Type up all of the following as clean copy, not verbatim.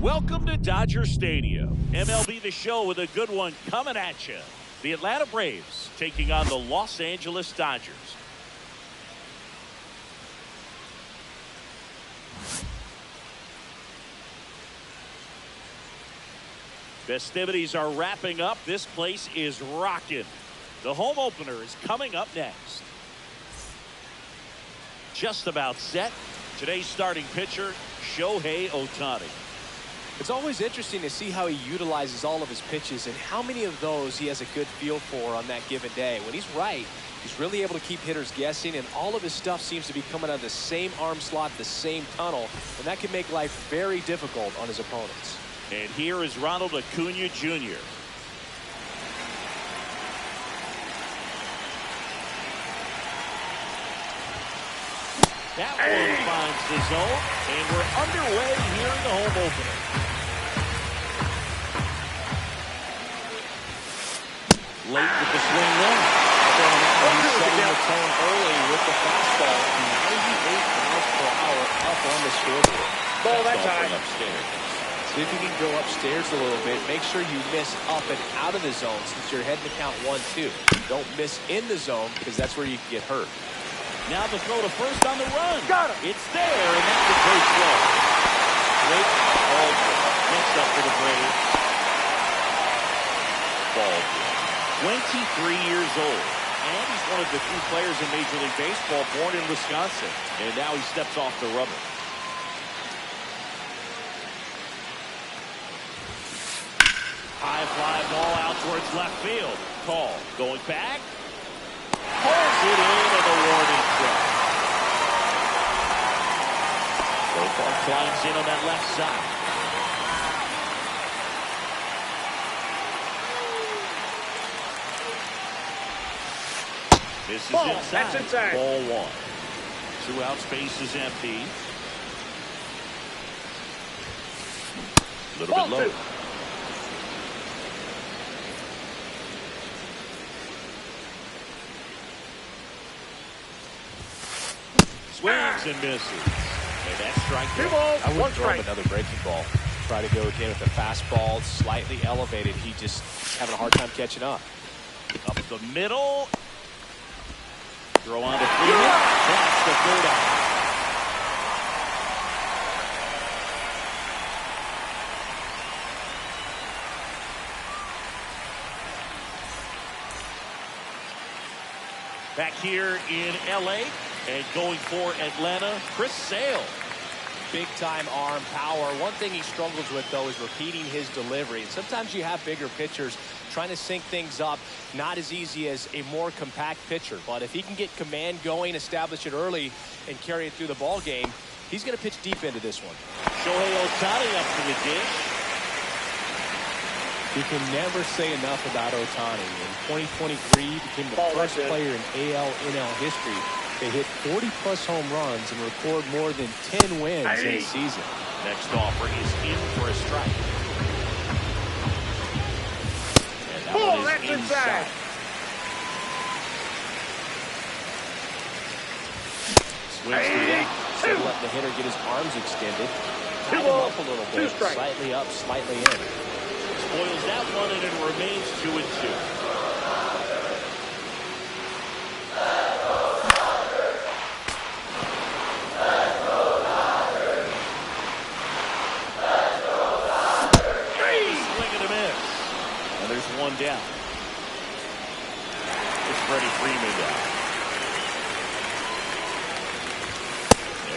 Welcome to Dodger Stadium. MLB The Show with a good one coming at you. The Atlanta Braves taking on the Los Angeles Dodgers. Festivities are wrapping up. This place is rocking. The home opener is coming up next. Just about set. Today's starting pitcher, Shohei Ohtani. It's always interesting to see how he utilizes all of his pitches and how many of those he has a good feel for on that given day. When he's right, he's really able to keep hitters guessing, and all of his stuff seems to be coming out of the same arm slot, the same tunnel, and that can make life very difficult on his opponents. And here is Ronald Acuna Jr. That one finds the zone, and we're underway here in the home opener. Late with the swing one. He's setting the tone early with the fastball. 98 miles per hour up on the scoreboard. Ball that time. Upstairs. See if you can go upstairs a little bit. Make sure you miss up and out of the zone since you're heading to count 1-2. Don't miss in the zone because that's where you can get hurt. Now the throw to first on the run. Got it. It's there, and that's a great throw. Great Baldwin. Next up for the Braves. Baldwin. 23 years old. And he's one of the few players in Major League Baseball born in Wisconsin. And now he steps off the rubber. High fly ball out towards left field. Call. Going back. Pulls it in, and the warning track. So far climbs in on that left side. This is inside. That's inside. Ball one. 2 outs, base is empty. A little bit low. Swings and misses. And that's strike Two one. balls, I one would throw him strike. another breaking ball. Try to go again with the fastball, slightly elevated. He just having a hard time catching up. Up the middle. Throw on to Freeman. That's the third out. Back here in L.A. and going for Atlanta, Chris Sale. Big-time arm power. One thing he struggles with, though, is repeating his delivery. And sometimes you have bigger pitchers trying to sync things up. Not as easy as a more compact pitcher. But if he can get command going, establish it early, and carry it through the ball game, he's going to pitch deep into this one. Shohei Ohtani up to the dish. You can never say enough about Ohtani. In 2023, he became the first player in AL NL history to hit 40-plus home runs and record more than 10 wins in a season. Next offer is in for a strike. And that one is that's inside. Swings through that. Instead of letting the hitter get his arms extended, Two tied him balls, up a little two bit, strikes. slightly up, slightly in. Spoils that one, and it remains 2-2. Swing and a miss. And there's one down. It's Freddie Freeman down.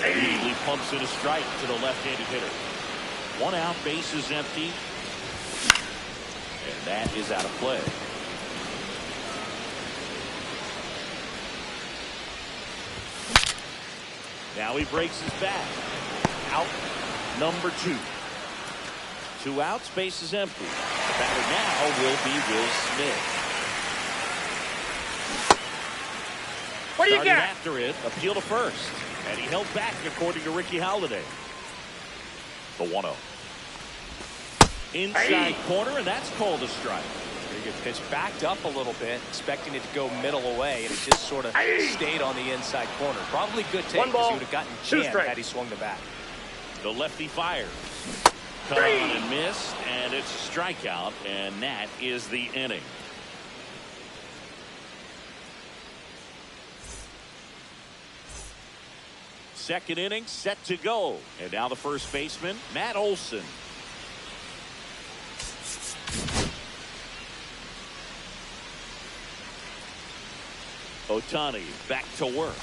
And he immediately pumps in a strike to the left-handed hitter. 1 out, base is empty. And that is out of play. Now he breaks his back. Out number 2. 2 outs, base is empty. The batter now will be Will Smith. What do you Starting got? after it, appeal to first. And he held back according to Ricky Holiday. The 1-0. Inside corner, and that's called a strike. Very good pitch. Backed up a little bit, expecting it to go middle away, and it just sort of stayed on the inside corner. Probably good take because he would have gotten jammed had he swung the bat. The lefty fires. Cut on and missed, and it's a strikeout, and that is the inning. Second inning set to go, and now the first baseman, Matt Olson. Ohtani back to work.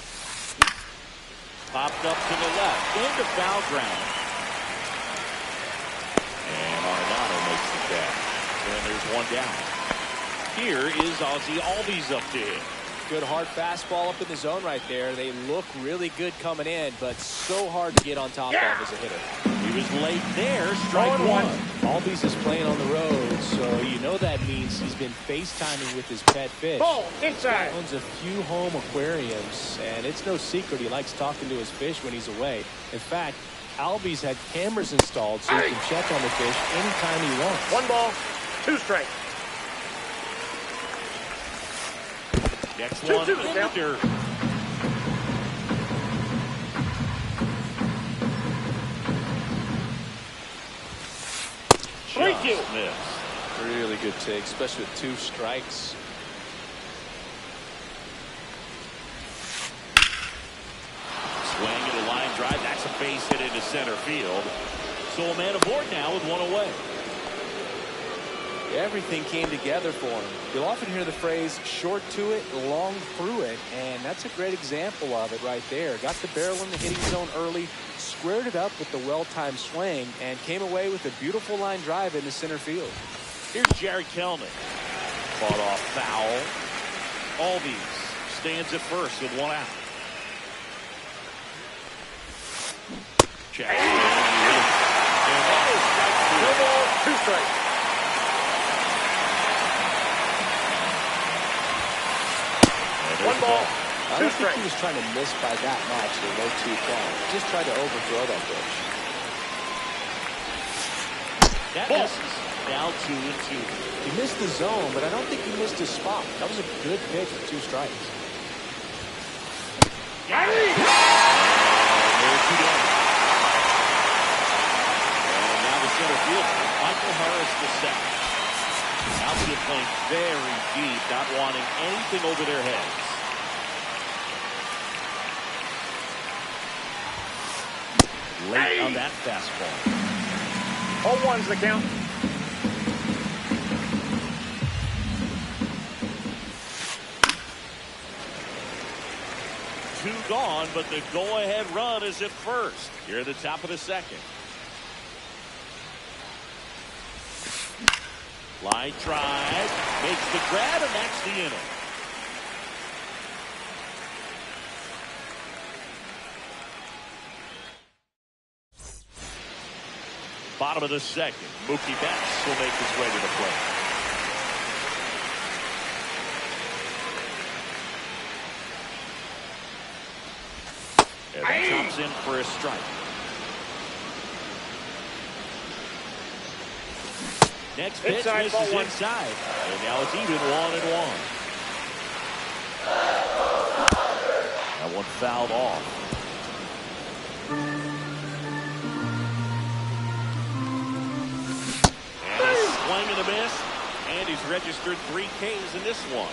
Popped up to the left into foul ground. And Arenado makes the catch. And there's one down. Here is Ozzie Albies up to hit. Good hard fastball up in the zone right there. They look really good coming in, but so hard to get on top of as a hitter. He was late there. Strike one. Albies is playing on the road, so you know that means he's been FaceTiming with his pet fish. Ball inside. He owns a few home aquariums, and it's no secret he likes talking to his fish when he's away. In fact, Albies had cameras installed so he can check on the fish anytime he wants. 1 ball, 2 strikes. Next one in the dirt. Thank you. Really good take, especially with 2 strikes. Swing and a line drive. That's a base hit into center field. So a man aboard now with 1 away. Everything came together for him. You'll often hear the phrase short to it, long through it, and that's a great example of it right there. Got the barrel in the hitting zone early, squared it up with the well-timed swing, and came away with a beautiful line drive into center field. Here's Jerry Kelnick. Fought off foul. Albies stands at first with 1 out. Check. And that is strike 2. 2 balls, 2 strikes. One ball, I 2 don't think strikes. he was trying to miss by that much or low 2 count. Just tried to overthrow that pitch. That Ball. misses. Now 2-2. He missed the zone, but I don't think he missed his spot. That was a good pitch with 2 strikes. Got it. And there's 2 down. And now the center fielder, Michael Harris the second. Outfield playing very deep, not wanting anything over their heads. Late on that fastball. 0-1's the count. Two gone, but the go-ahead run is at first. Here at the top of the second. Line drive, makes the grab, and that's the inning. Bottom of the second, Mookie Betts will make his way to the plate. And that chops in for a strike. Next pitch misses inside. And now it's even 1-1. That one fouled off. And a swing and a miss. And he's registered 3 Ks in this one.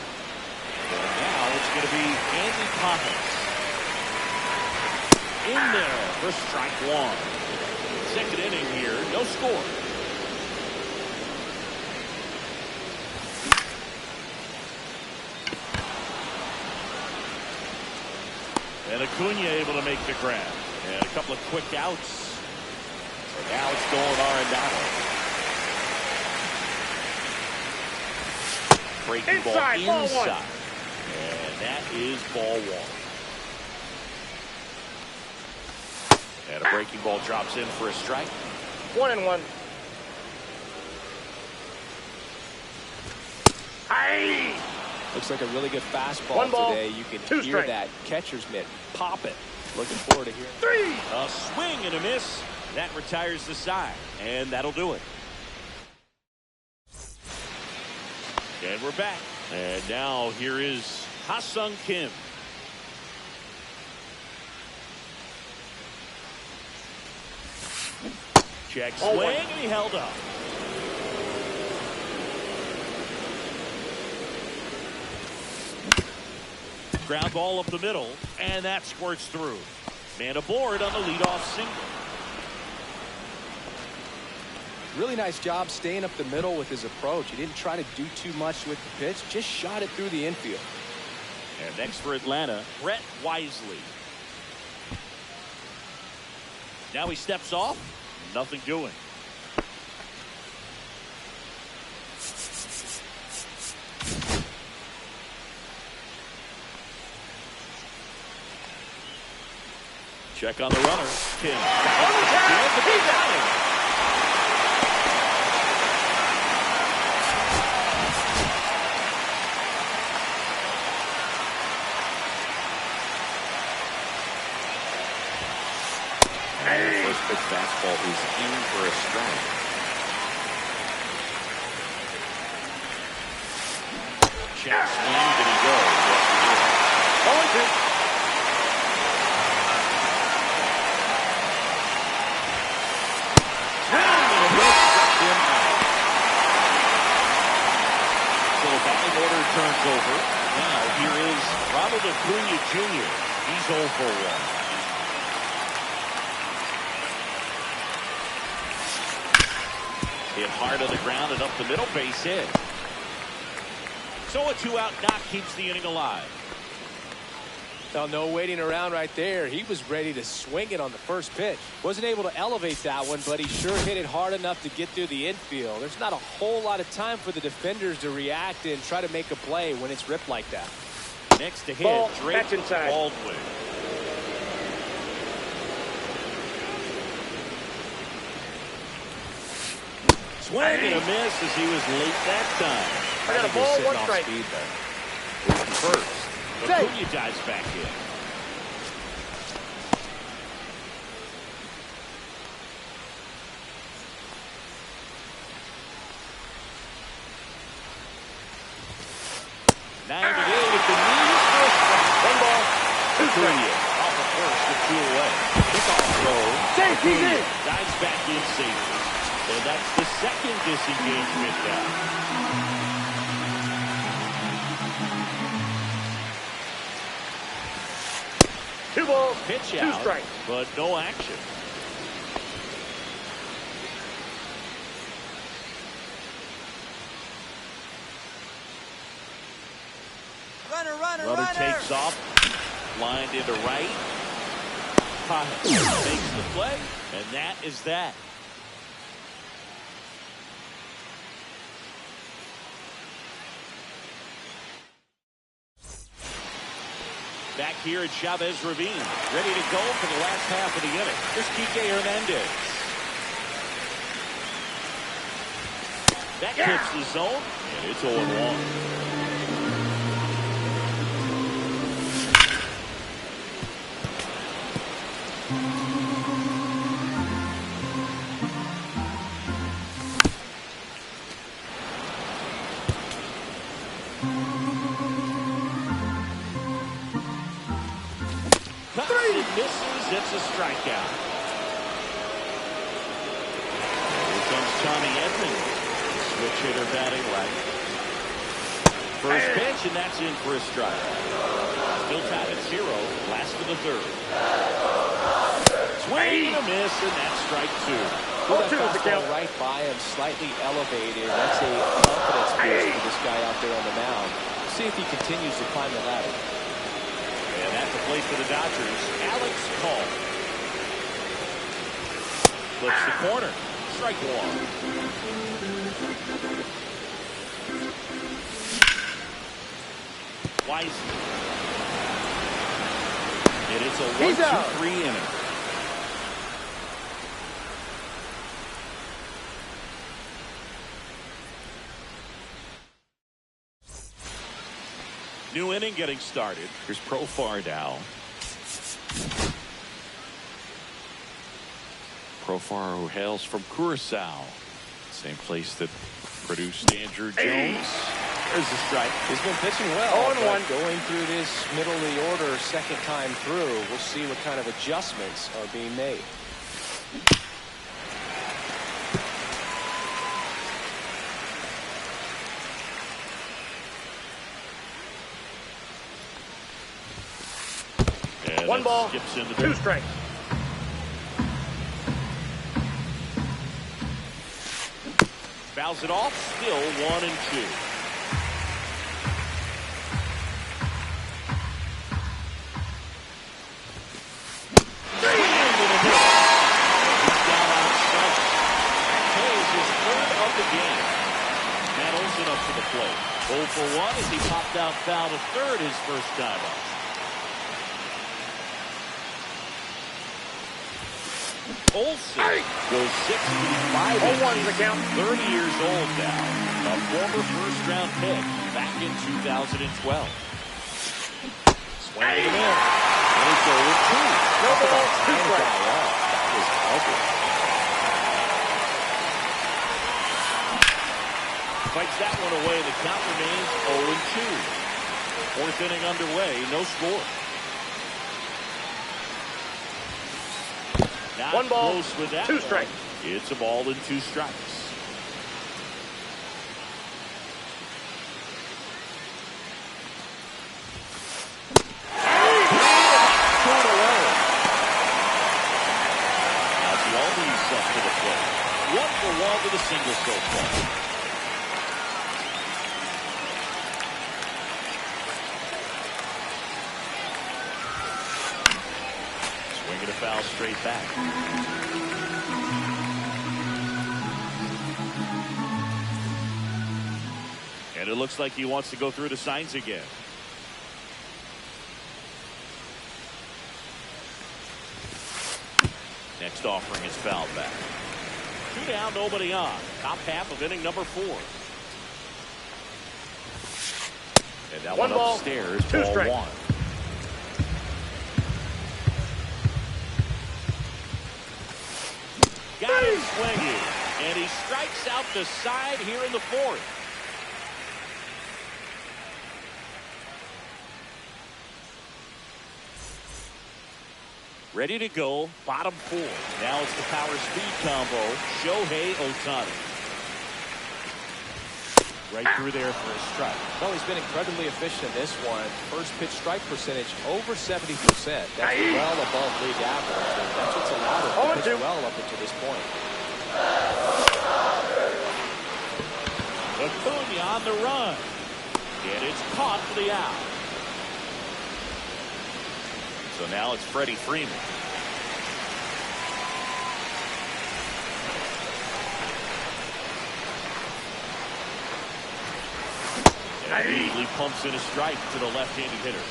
And now it's going to be Andy Poppins. In there for strike 1. Second inning here, no score. And Acuna able to make the grab. And a couple of quick outs. And now it's going Arenado. Breaking ball inside. And that is ball 1. And a breaking ball drops in for a strike. 1-1. Hey! Looks like a really good fastball today. You can hear that catcher's mitt pop it. Looking forward to hearing 3. A swing and a miss. That retires the side. And that'll do it. And we're back. And now here is Ha-Sung Kim. Check swing, and he held up. Ground ball up the middle, and that squirts through. Man aboard on the leadoff single. Really nice job staying up the middle with his approach. He didn't try to do too much with the pitch, just shot it through the infield. And next for Atlanta, Brett Wisely. Now he steps off, nothing doing. Check on the runner. Kim. First pitch fastball is in for a strike. Check swing. Did he go? Yes, he did. 0-2. Order turns over. Now here is Ronald Acuna Jr. He's 0 for 1. Hit hard on the ground and up the middle, base hit. So a 2-out knock keeps the inning alive. Well, no waiting around right there. He was ready to swing it on the first pitch. Wasn't able to elevate that one, but he sure hit it hard enough to get through the infield. There's not a whole lot of time for the defenders to react and try to make a play when it's ripped like that. Next to hit, Ball, Drake catch inside. Baldwin. Swing and a miss as he was late that time. I got a ball, 1 strike. Speed there. Moving first. Acuna dives back in. Now to deal with the knees. 1 ball, 2 strikes. Off the first with 2 away. Kickoff throw. Safety in. Dives back in safely. And that's the second disengagement now. Two balls, Pitch 2 out, strikes. but no action. Runner takes off, lined into right. Makes the play, and that is that. Back here at Chavez Ravine, ready to go for the last half of the inning. Here's Kike Hernandez. That clips the zone, and it's 0-1. Misses, it's a strikeout. Here comes Tommy Edman. Switch hitter batting right. First pitch, and that's in for a strike. Still tied at 0, last of the 3rd. Swing and a miss, and that's strike 2. Put that fastball right by him, slightly elevated. That's a confidence boost for this guy out there on the mound. See if he continues to climb the ladder. And at the plate for the Dodgers, Alex Call. Flips the corner. Strike 1. Wisely. And it's a 1-2-3 inning. New inning getting started. Here's Profar now. Profar, who hails from Curacao, same place that produced Andrew Jones. There's the strike. He's been pitching well. 0-1. Going through this middle of the order, second time through, we'll see what kind of adjustments are being made. One ball, skips into 2 strikes. Fouls it off. Still 1-2. Up to the plate. 0 for 1 as he popped out foul to third his first time up. Olsen goes 65 0-1's the count. 30 years old now. A former first-round pick back in 2012. Swing and a miss. And it's 0-2. No ball, 2 strikes. That was ugly. Fights that one away. The count remains 0-2. Fourth inning underway. No score. Not 1 ball, close with that 2 strikes. It's a ball and 2 strikes. Thrown away. Now Gioldi's up to the plate. 1 for 1 with a single so far. Swinging a foul straight back. And it looks like he wants to go through the signs again. Next offering is fouled back. 2 down, nobody on. Top half of inning number 4. And that 1 one ball, upstairs, 2 ball strikes. 1. Got him swinging, and he strikes out the side here in the 4th. Ready to go, bottom 4. Now it's the power speed combo, Shohei Ohtani. Right through there for a strike. Well, he's been incredibly efficient in this one. First pitch strike percentage over 70%. That's well above league average, and that's what's allowed him to pitch well up until this point. Acuna on the run. And it's caught for the out. So now it's Freddie Freeman. And immediately pumps in a strike to the left-handed hitter.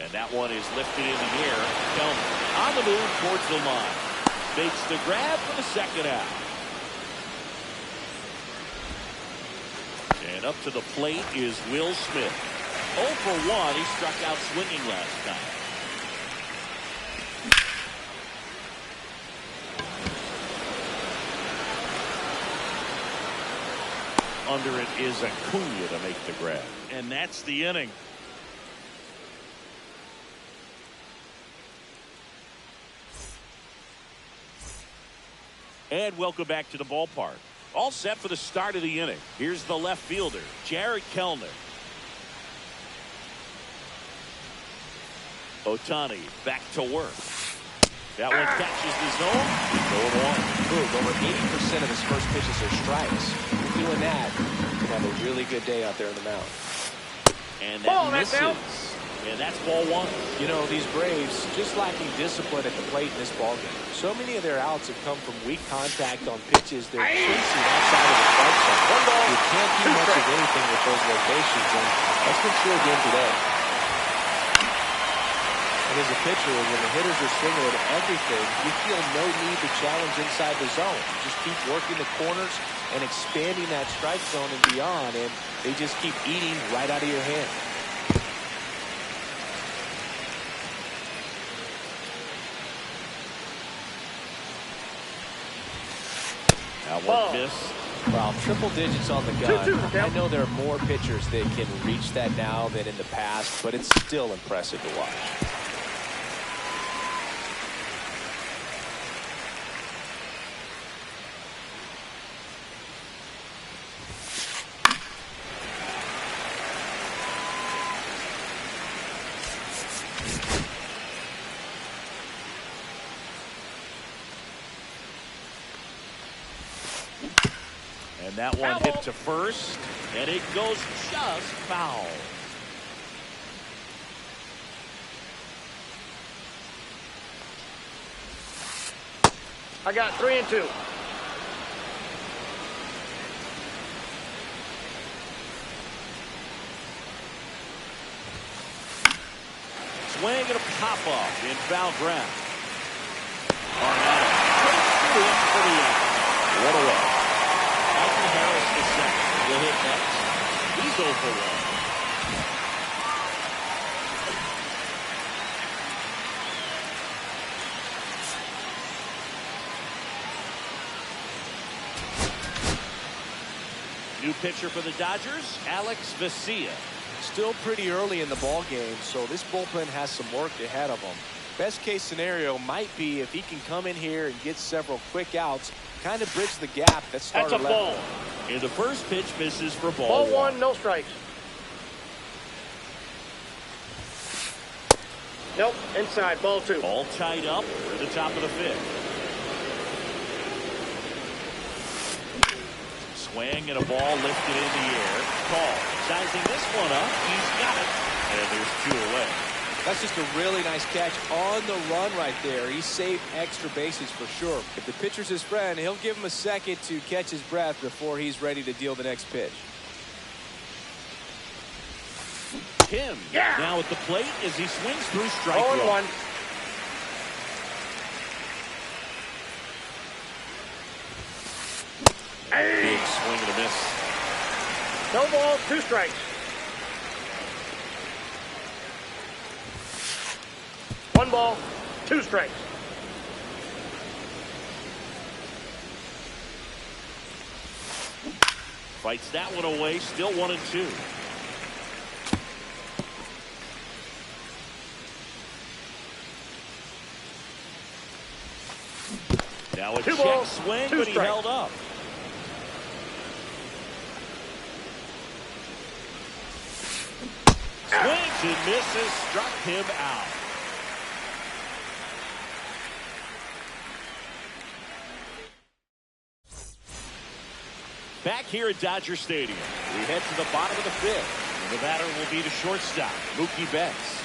And that one is lifted in the air. Kelman on the move towards the line. Makes the grab for the second out. And up to the plate is Will Smith. 0 for 1. He struck out swinging last time. Under it is Acuna to make the grab. And that's the inning. And welcome back to the ballpark. All set for the start of the inning. Here's the left fielder, Jarred Kelenic. Ohtani back to work. That one catches the zone. 0-1. Over 80% of his first pitches are strikes. Doing that, you can have a really good day out there in the mound. And that misses. And that's ball 1. You know, these Braves just lacking discipline at the plate in this ballgame. So many of their outs have come from weak contact on pitches they're chasing outside of the strike zone. You can't do much of anything with those locations, and that's been true again today. And as a pitcher, when the hitters are swinging at everything, you feel no need to challenge inside the zone. You just keep working the corners and expanding that strike zone and beyond, and they just keep eating right out of your hand. That one miss. Well, triple digits on the gun. I know there are more pitchers that can reach that now than in the past, but it's still impressive to watch. that one hit to first, and it goes just foul. I got 3 and 2. Swing and a pop-off in foul ground. Arnado takes it in for the out. What a way. Michael Harris the second will hit next. He's 0 for 1. New pitcher for the Dodgers, Alex Vesia. Still pretty early in the ball game, so this bullpen has some work ahead of them. Best case scenario might be if he can come in here and get several quick outs, kind of bridge the gap that starter That's a ball. left. And the first pitch misses for ball Ball 1, no strikes. Nope, inside, ball 2. All tied up at the top of the fifth. Swing and a ball lifted in the air. Call. Sizing this one up. He's got it. And there's 2 away. That's just a really nice catch on the run right there. He saved extra bases for sure. If the pitcher's his friend, he'll give him a second to catch his breath before he's ready to deal the next pitch. Kim now at the plate as he swings through strike Ball one. 1. Big swing and a miss. No ball, 2 strikes. One ball, 2 strikes. Fights that one away. Still 1 and 2. Now a 2 check balls, swing, 2 but he strikes. held up. Swings and misses, struck him out. Back here at Dodger Stadium, we head to the bottom of the fifth. And the batter will be the shortstop, Mookie Betts.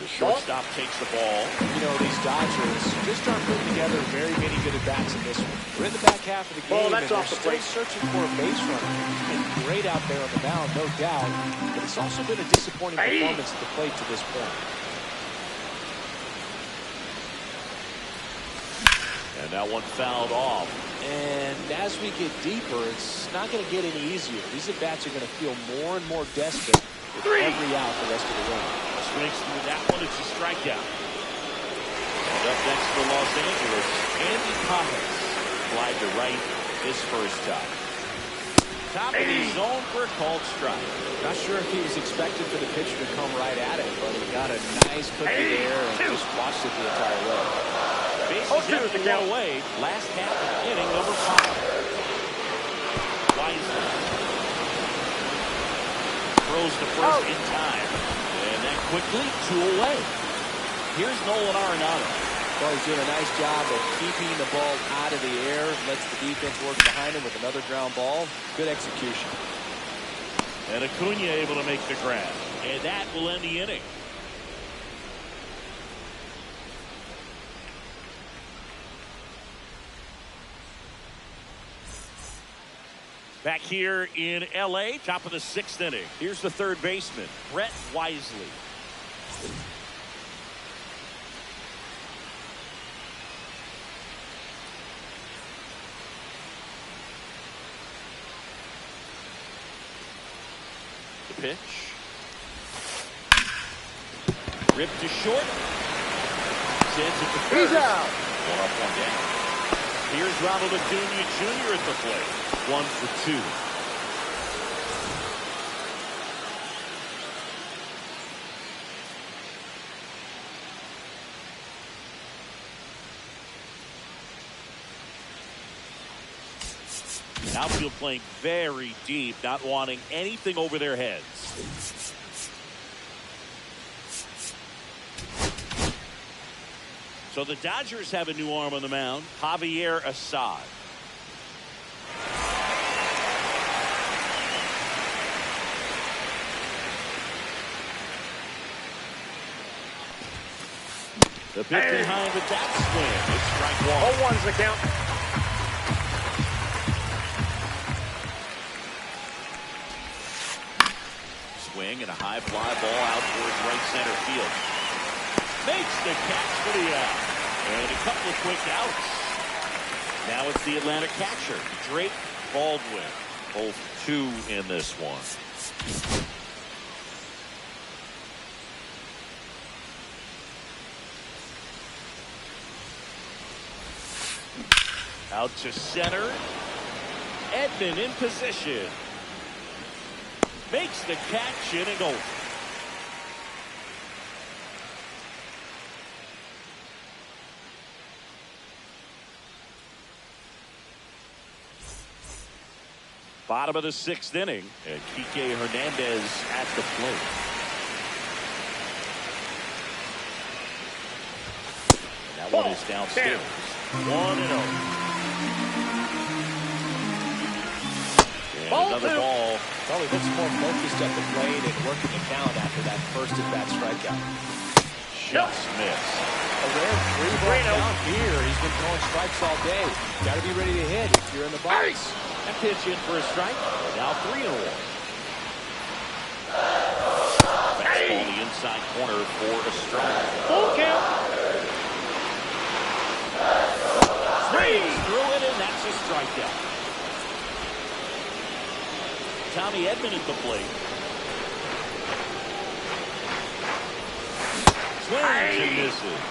The shortstop takes the ball. You know, these Dodgers just aren't putting together very many good at-bats in this one. We're in the back half of the game, Ball, that's and off they're the plate. still searching for a base runner. And great out there on the mound, no doubt. But it's also been a disappointing performance at the plate to this point. And that one fouled off. And as we get deeper, it's not going to get any easier. These at-bats are going to feel more and more desperate with every out the rest of the way. Swings through that one. It's a strikeout. And up next for Los Angeles, Andy Collins. Fly to right his first time. Top of the zone for a called strike. Not sure if he was expecting for the pitcher to come right at it, but he got a nice cookie there and just watched it the entire way. Bases hit to get away. Last half of inning number 5. Wiseman throws to first in time. And then quickly 2 away. Here's Nolan Arenado. Well, he's doing a nice job of keeping the ball out of the air. Lets the defense work behind him with another ground ball. Good execution. And Acuna able to make the grab. And that will end the inning. Back here in L.A., top of the 6th inning. Here's the third baseman, Brett Wisely. The pitch. Ripped to short. Sends it to first. He's out. 1 up, 1 down. Here's Ronald Acuna Jr. at the plate. 1 for 2. Outfield playing very deep, not wanting anything over their heads. So the Dodgers have a new arm on the mound, Javier Assad. The pitch behind with that swing. It's strike one. 0-1's the count. Swing and a high fly ball out towards right center field. Makes the catch for the out. And a couple of quick outs. Now it's the Atlanta catcher, Drake Baldwin. Both 2 in this one. Out to center. Edman in position. Makes the catch, inning over. Bottom of the 6th inning, and Kike Hernandez at the plate. And that one is downstairs. 1-0. Ball Another 2. ball. Probably looks more focused at the plate and working the count after that first at-bat strikeout. Just missed. A rare 3-ball count here. He's been throwing strikes all day. Got to be ready to hit if you're in the box. And pitch in for a strike. Now 3-1. Fastball in the inside corner for a strike. Full count. Swings through it, and that's a strikeout. Tommy Edman at the plate. Swings and misses.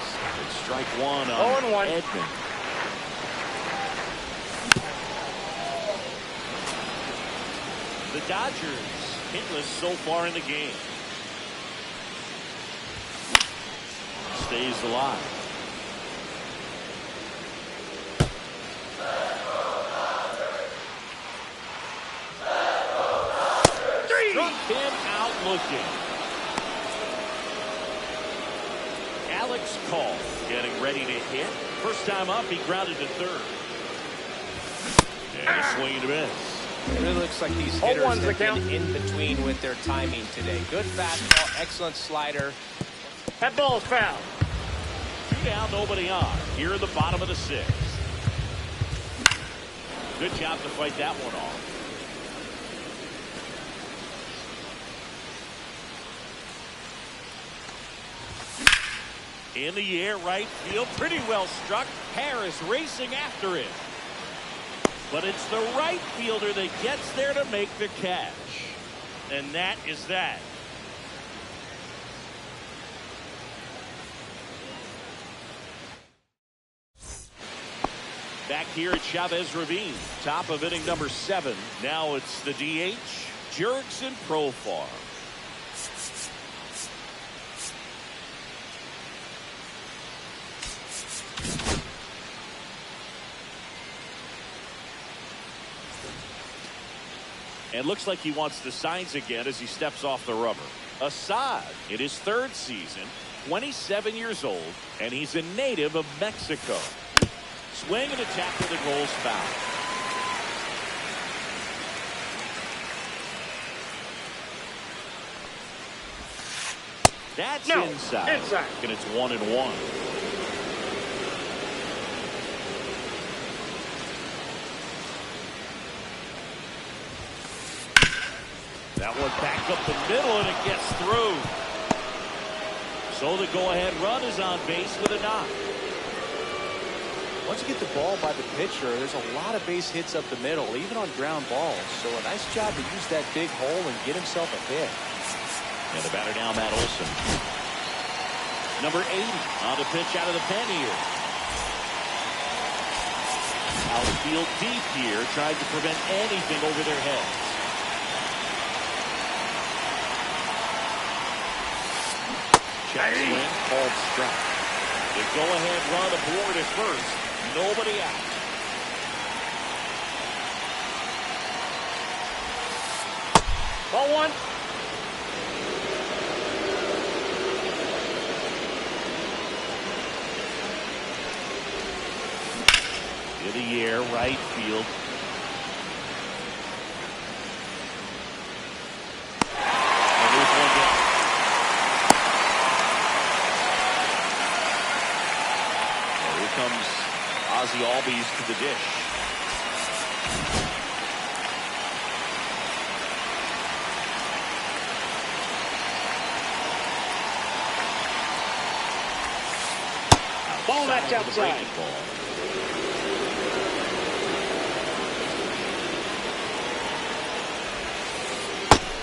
It's strike 1 on 0-1. Edman. The Dodgers hitless so far in the game. Stays alive. Struck him out looking. Alex Call getting ready to hit. First time up, he grounded to third. And a swing and a miss. It really looks like these hitters have been in between with their timing today. Good fastball, excellent slider. That ball's foul. 2 down, nobody on. Here in the bottom of the 6th. Good job to fight that one off. In the air, right field, pretty well struck. Harris racing after it. But it's the right fielder that gets there to make the catch. And that is that. Back here at Chavez Ravine, top of inning number 7. Now it's the DH, Jurickson Profar. And looks like he wants the signs again as he steps off the rubber. Assad in his 3rd season, 27 years old, and he's a native of Mexico. Swing and attack for the goals foul. That's inside. And it's 1-1. That one back up the middle, and it gets through. So the go-ahead run is on base with a knock. Once you get the ball by the pitcher, there's a lot of base hits up the middle, even on ground balls. So a nice job to use that big hole and get himself a hit. And the batter now, Matt Olson. Number 80 on the pitch out of the pen here. Outfield deep here, tried to prevent anything over their heads. Check swing, called strike. The go-ahead run aboard at first. Nobody out. Ball 1. In the air, right field. And there's one down. comes Ozzie Albies to the dish. Ball that's outside.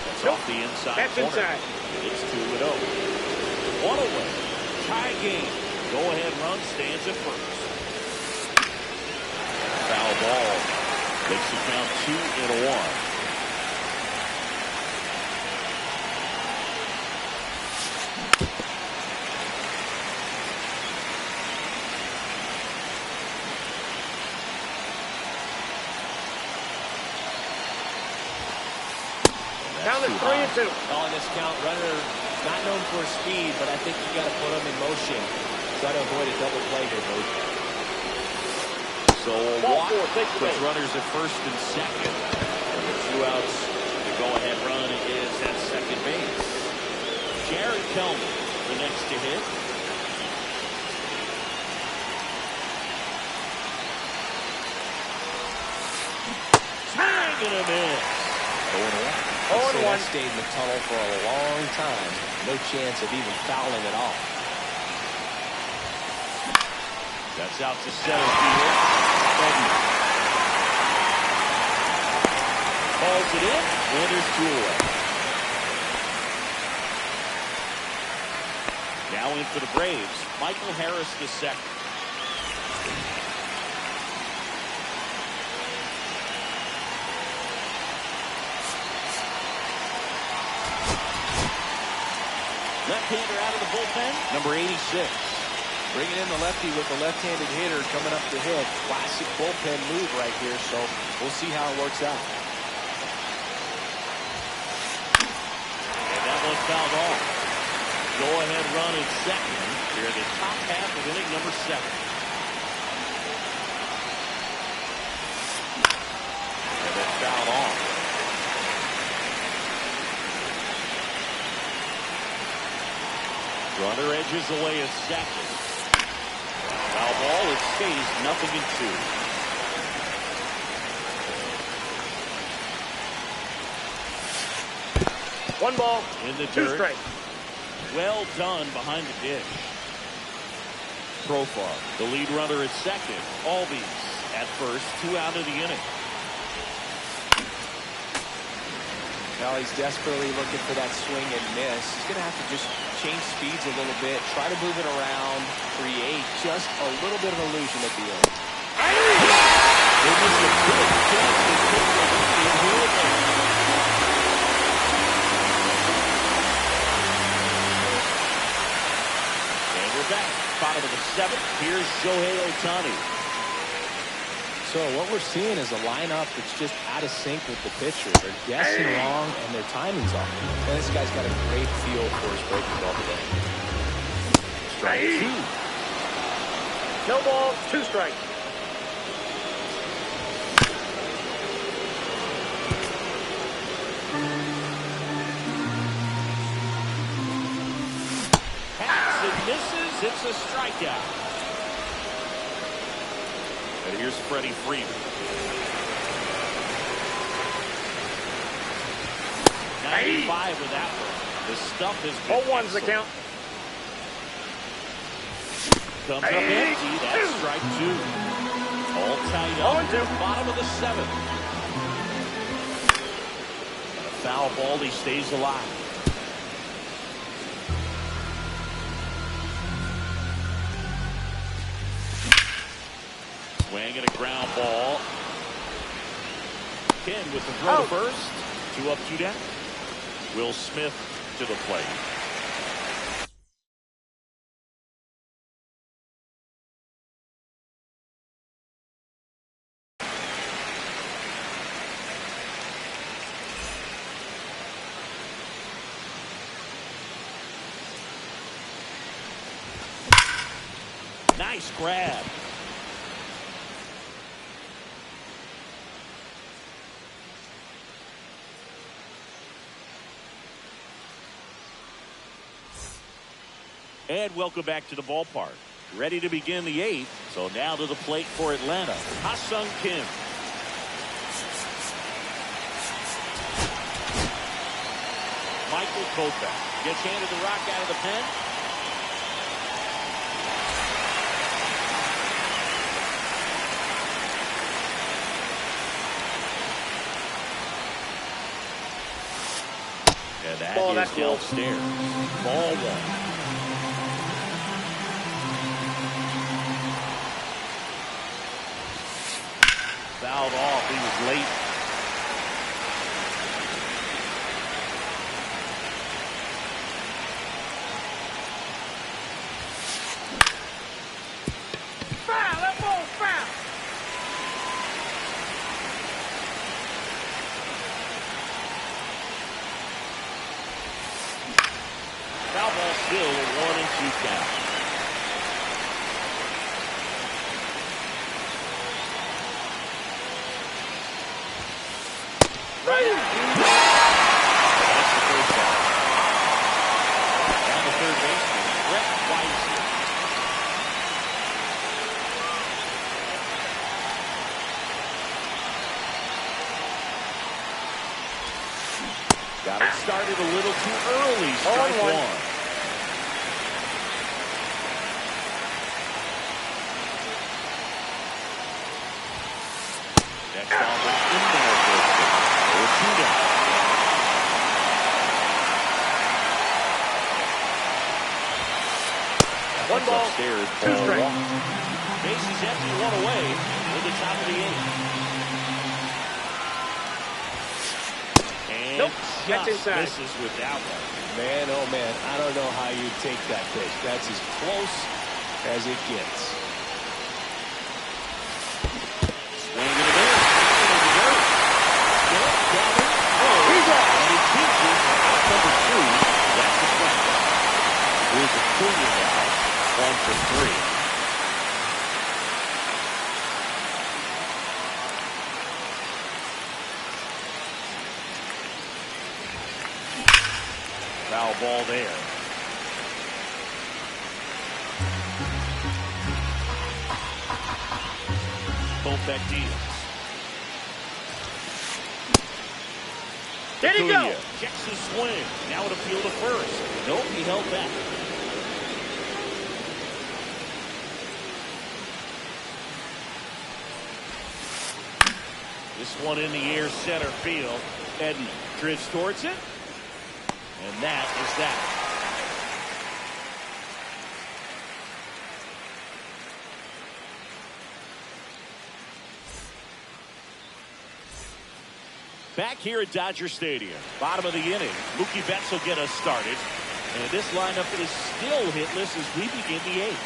That's off the inside. That's corner. inside. It's 2-0. One away. Tie game. Go-ahead run stands at first. Foul ball. Makes the count 2-1. Down to 3-2. On this count, runner not known for speed, but I think you got to put him in motion. Try to avoid a double play here, Coach. So a walk puts runners at first and second. And with 2 outs, the go-ahead run is at second base. Jared Kelman, the next to hit. Swing and a miss. 0-1. That stayed in the tunnel for a long time. No chance of even fouling at all. That's out to center field. Calls it in, and there's 2 away. Now in for the Braves, Michael Harris the second. Left-hander out of the bullpen, number 86. Bringing in the lefty with the left-handed hitter coming up to hit. Classic bullpen move right here, so we'll see how it works out. And that one's fouled off. Go-ahead run at second here in the top half of inning number 7. And that's fouled off. Runner edges away at second. Foul ball, it stays 0-2. One ball, in the 2 dirt. strikes. Well done behind the dish. Profar, the lead runner at second. Albies at first, 2 out of the inning. Now he's desperately looking for that swing and miss. He's going to have to just change speeds a little bit, try to move it around, create just a little bit of illusion at the end. It was a good chance to take the lead in here again. And we're back. Bottom of the 7th. Here's Shohei Ohtani. So what we're seeing is a lineup that's just out of sync with the pitcher. They're guessing wrong, and their timing's off. And this guy's got a great feel for his breaking ball today. Strike 2. No ball, 2 strikes. Hacks and misses. It's a strikeout. And here's Freddie Freeman. 95 with that one. The stuff has been 0-1's the count. Comes up empty. That's strike 2. All tied up. 0-2. Bottom of the 7th. And a foul ball. He stays alive. Swing and a ground ball. Ken with the throw to first. 2 up, 2 down. Will Smith to the plate. Nice grab. And welcome back to the ballpark. Ready to begin the 8th. So now to the plate for Atlanta, Ha-Sung Kim. Michael Kopech gets handed the rock out of the pen. And that is downstairs. Ball 1. Fouled off. He was late. Foul! That ball foul! Foul ball still a 1-2 count. Right. That's the first out. Down the third baseman, Brett Weiser. Got it started a little too early. Strike 1. Next off is in there. 2 down. One ball, upstairs, 2 strikes. Bases empty, 1 away with the top of the 8th. And nope, just that's inside. misses with that one. Man, oh man, I don't know how you take that pitch. That's as close as it gets. Swing and a miss. He's out. And it pitches out number 2. That's the strikeout. Here's Acuna now, 1 for 3. Foul ball there. Kopech deals. There you go. Checks his swing. Now at a field of first. Nope, he held back. This one in the air, center field. Edman drifts towards it. And that is that. Back here at Dodger Stadium, bottom of the inning, Mookie Betts will get us started. And this lineup is still hitless as we begin the 8th.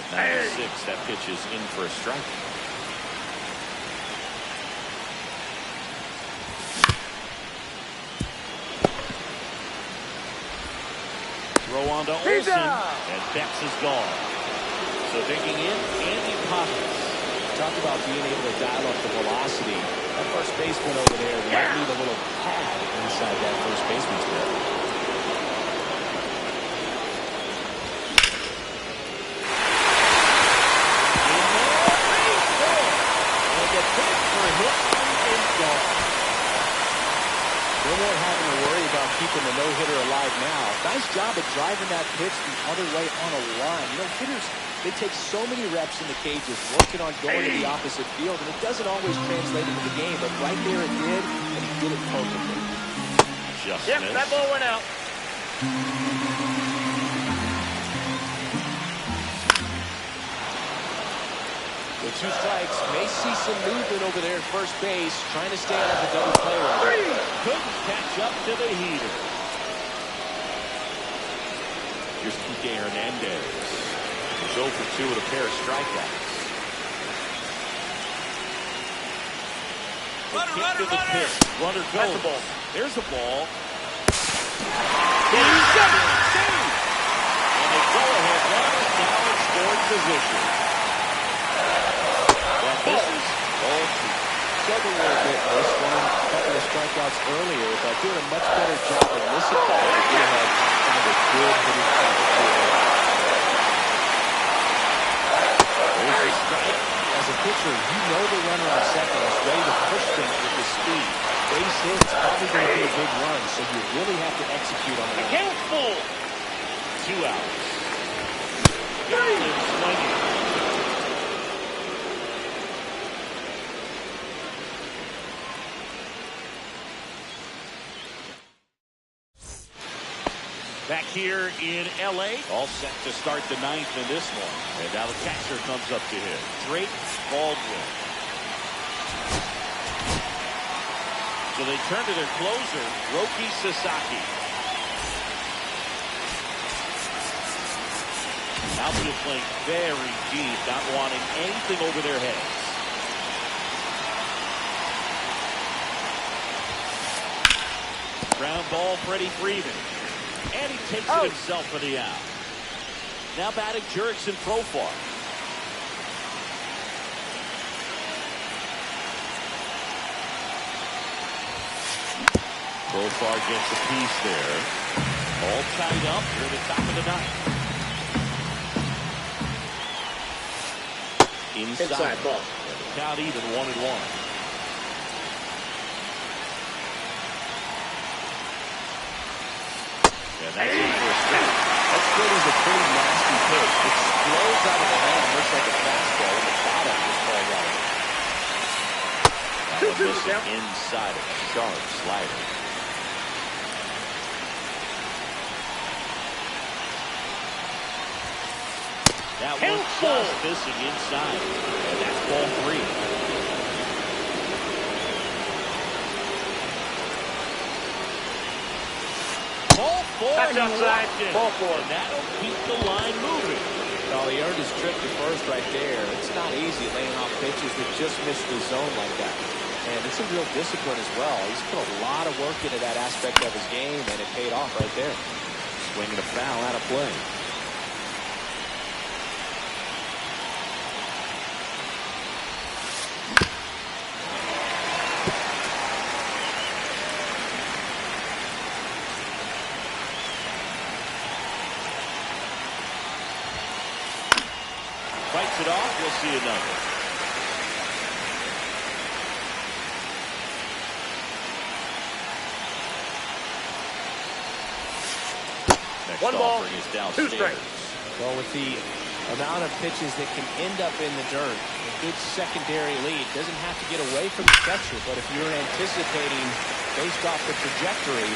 At 96, that pitch is in for a strike. Throw on to Olsen, and Betts is gone. So digging in, Andy Poppins. Talk about being able to dial up the velocity. That first baseman over there might need a little pad inside that first baseman's grip. And the pitch for a hit is gone. No more having to worry about keeping the no-hitter alive now. Nice job of driving that pitch the other way on a line. You know, hitters, they take so many reps in the cages, working on going to the opposite field, and it doesn't always translate into the game, but right there it did, and he did it perfectly. Just yep, missed. that ball went out. With 2 strikes, may see some movement over there at first base, trying to stay out of the double play right there. Couldn't catch up to the heater. Here's Kike Hernandez. He's 0 for 2 with a pair of strikeouts. Runner goes. That's the ball. There's the ball. He's got it. And the go-ahead runner now in scoring position. That misses. Ball 2. struggled a little bit in this one. A couple of strikeouts earlier, but doing a much better job of missing balls to get ahead and find a good hitting opportunity. There's a strike. As a pitcher, you know the runner on second is ready to push them with his speed. Base hit is probably going to be a big run, so you really have to execute on the run. Count full. 2 outs. Got him swinging. Back here in L.A., all set to start the 9th in this one. And now the catcher comes up to hit. Drake Baldwin. So they turn to their closer, Roki Sasaki. Outfield playing very deep, not wanting anything over their heads. Ground ball, Freddie Freeman. And he takes it himself for the out. Now batting Jurickson Profar. Profar gets a piece there. All tied up near the top of the 9th. Inside ball. And the count even 1-1. And that's it for a strike. That's good as a pretty nasty pitch. Explodes out of the hand. Looks like a fastball, and the bottom is called out. That one missing inside of a sharp slider. That one just missing inside. And that's ball 3. That's outside. Ball 4. And that'll keep the line moving. Well, he earned his trip to first right there. It's not easy laying off pitches that just miss the zone like that. And it's a real discipline as well. He's put a lot of work into that aspect of his game, and it paid off right there. Swinging a foul out of play. Fights it off. We'll see another. Next 1 ball, offering is 2 downstairs. strikes. Well, with the amount of pitches that can end up in the dirt, a good secondary lead doesn't have to get away from the catcher, but if you're anticipating based off the trajectory,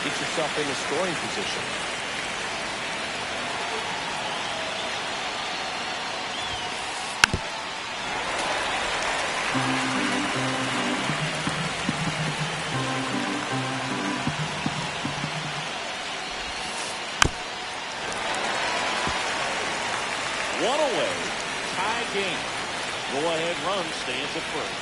get yourself in a scoring position. One away, tie game. Go-ahead run stands at first.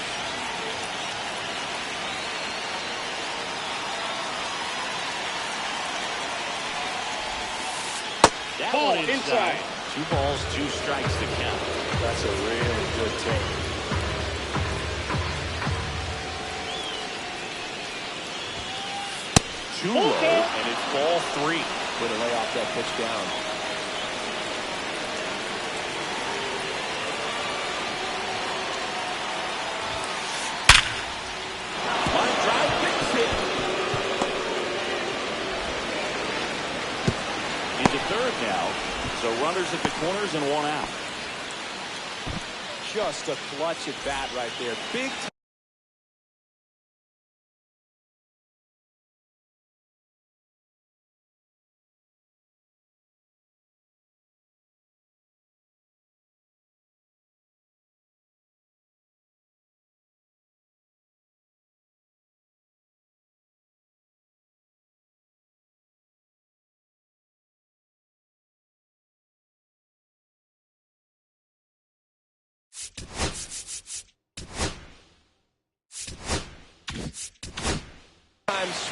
That Ball one inside. 2 balls, 2 strikes to count. That's a really good take. Too low, and it's ball 3. Way to lay off that pitch down. Line drive, big hit. Into third now. So runners at the corners and 1 out. Just a clutch at bat right there. Big time.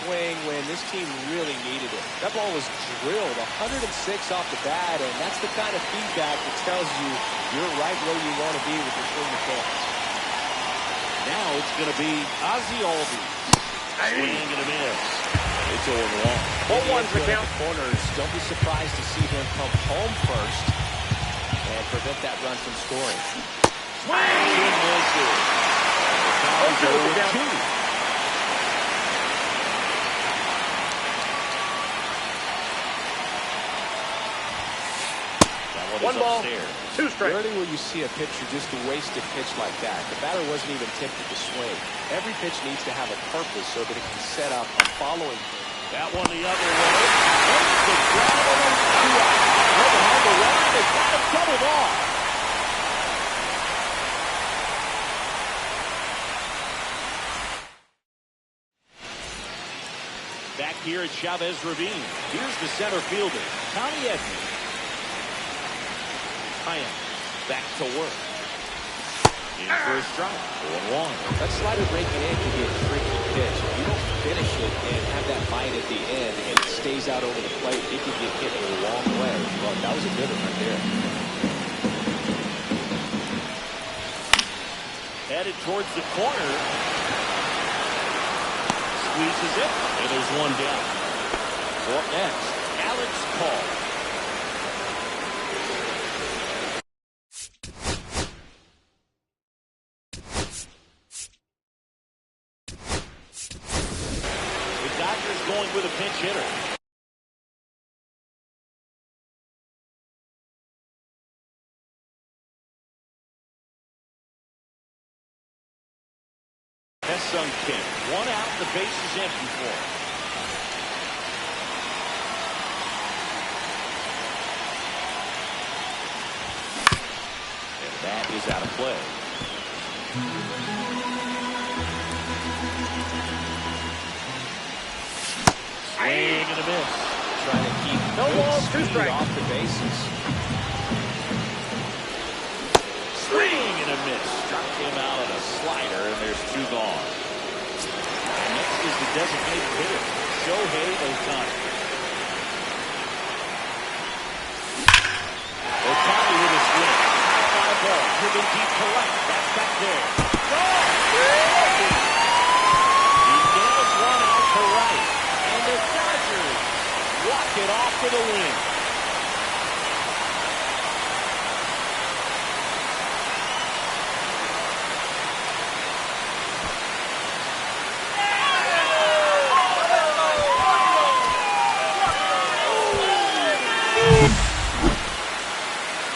Swing when this team really needed it. That ball was drilled 106 off the bat, and that's the kind of feedback that tells you you're right where you want to be with your swing mechanics. Now it's going to be Ozzie Albies. Swing and a miss. It's 0-1. 0-1's the count. Corners, don't be surprised to see him come home first and prevent that run from scoring. Swing and misses. The count is 0-2. One ball, upstairs. 2 strikes. Rarely will you see a pitcher just waste a pitch like that. The batter wasn't even tempted to swing. Every pitch needs to have a purpose so that it can set up a following. That one the other way. Makes the grab of them 2 out. Right behind the line. They got him doubled off. Back here at Chavez Ravine. Here's the center fielder, Tommy Edman. Back to work. In for a strike. 1-1. That slider breaking in can be a tricky pitch. If you don't finish it and have that bite at the end and it stays out over the plate, it can get hit a long way. Well, that was a good one right there. Headed towards the corner. Squeezes it. And there's one down. Up next, Alex Paul. Going with a pinch hitter. Sung Kim. 1 out, the base is empty for him. And that is out of play. Swing and a miss. Trying to keep No balls, 2 strikes. off the bases. Swing and a miss. Struck him out of a slider, and there's 2 gone. And next is the designated hitter, Shohei Ohtani. Ohtani with a swing. High ball, driven deep to left. That's back there. Gone! He nails one out to right. And the Dodgers walk it off for the win.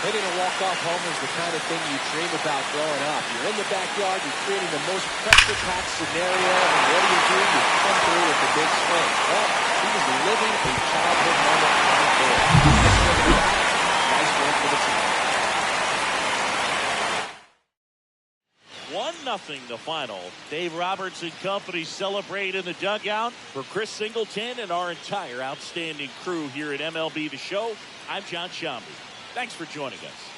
Hitting a walk-off homer is the kind of thing you dream about growing up. You're in the backyard, you're creating the most pressure-packed scenario, and what do? You come through with the big swing. Well, he was living a childhood moment right there. Nice win for the team. 1-0 the final. Dave Roberts and company celebrate in the dugout. For Chris Singleton and our entire outstanding crew here at MLB The Show, I'm John Shambi. Thanks for joining us.